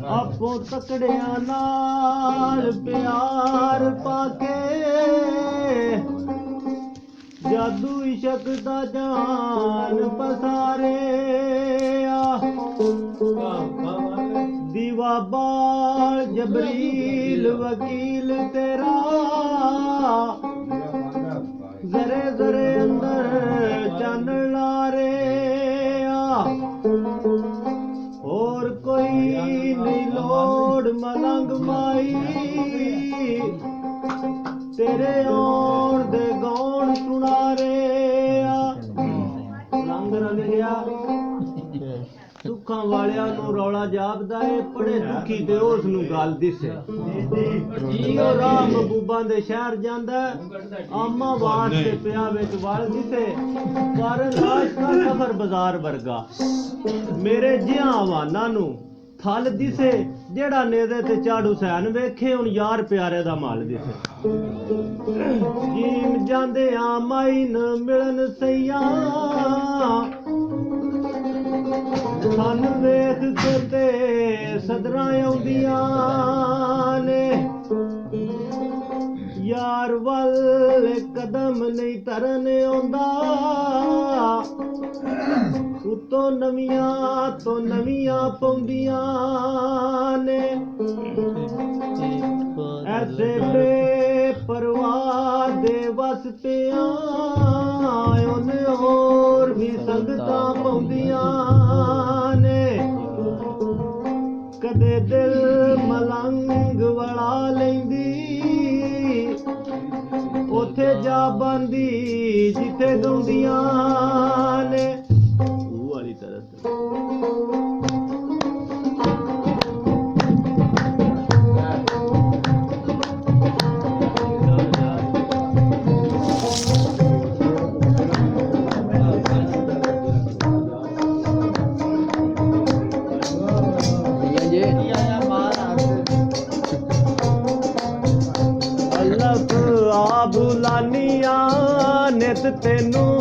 ਆਪੋ ਤਕੜਿਆਂ ਨਾਲ ਪਿਆਰ ਪਾ ਕੇ ਜਾਦੂ ਇਸ਼ਕ ਦਾ ਜਾਨ ਪਸਾਰਿਆ ਦੀਵਾ ਬਾਲ ਜਬਰੀਲ ਵਕੀਲ ਤੇਰਾ ਜ਼ਰੇ ਜ਼ਰੇ ਅੰਦਰ ਚਾਨਣ ਲਾ ਰਿਆ ਹੋਰ ਕੋਈ ਨਹੀਂ ਲੋੜ ਮਲੰਗ ਮਾਈ ਤੇਰੇ ਆਉਣ ਦੇ ਗਾਉਣ ਸੁਣਾ ਰਿਆ ਰੰਗ ਰੰਗ ਗਿਆ ਸੁੱਖਾਂ ਵਾਲਿਆਂ ਨੂੰ ਰੌਲਾ ਜਾਪਦਾ ਏ ਪੜੇ ਦੁਖੀ ਤੇ ਉਸ ਨੂੰ ਗੱਲ ਦਿਸੇ ਜੀਓ ਰਾਮ ਮਹਬੂਬਾਂ ਦੇ ਸ਼ਹਿਰ ਜਾਂਦਾ ਆਮਾ ਵਾਸਤੇ ਪਿਆ ਵਿੱਚ ਵਲ ਦਿਸੇ ਪਰ ਲਾਸ਼ ਦਾ ਸਫਰ ਬਾਜ਼ਾਰ ਵਰਗਾ ਮੇਰੇ ਜਿਹਾਂ ਆਵਾਨਾਂ ਨੂੰ ਥਲ ਦਿਸੇ ਜਿਹੜਾ ਨੇੜੇ ਤੇ ਚਾੜੂ ਸੈਨ ਵੇਖੇ ਹੁਣ ਯਾਰ ਪਿਆਰੇ ਦਾ ਮਾਲ ਦਿਸੇ ਜੀਮ ਜਾਂਦੇ ਆ ਮਾਈ ਨ ਮਿਲਣ ਸਈਆ ਸਾਨੂੰ ਵੇਖ ਕੇ ਤੇ ਸਦਰਾਂ ਆਉਂਦੀਆਂ ਨੇ ਯਾਰ ਵੱਲ ਕਦਮ ਨਹੀਂ ਤਰਨ ਆਉਂਦਾ ਉਤੋਂ ਨਵੀਆਂ ਤੋਂ ਨਵੀਆਂ ਪਾਉਂਦੀਆਂ ਨੇ ਐਸੇ ਬੇਪਰਵਾਹ ਦੇ ਵਸਤਿਆਂ ਉਹਨੇ ਹੋਰ ਵੀ ਸੰਗਤਾਂ ਪਾਉਂਦੀਆਂ ਨੇ ਕਦੇ ਦਿਲ ਮਲੰਗ ਵੜਾ ਲੈਂਦੀ ਉੱਥੇ ਜਾ ਬੰਦੀ ਜਿੱਥੇ ਗਾਉਂਦੀਆਂ ਨੇ ਉਹ ਵਾਲੀ ਤਰ੍ਹਾਂ ਬੁਲਾਨੀਆਂ ਨਿਤ ਤੈਨੂੰ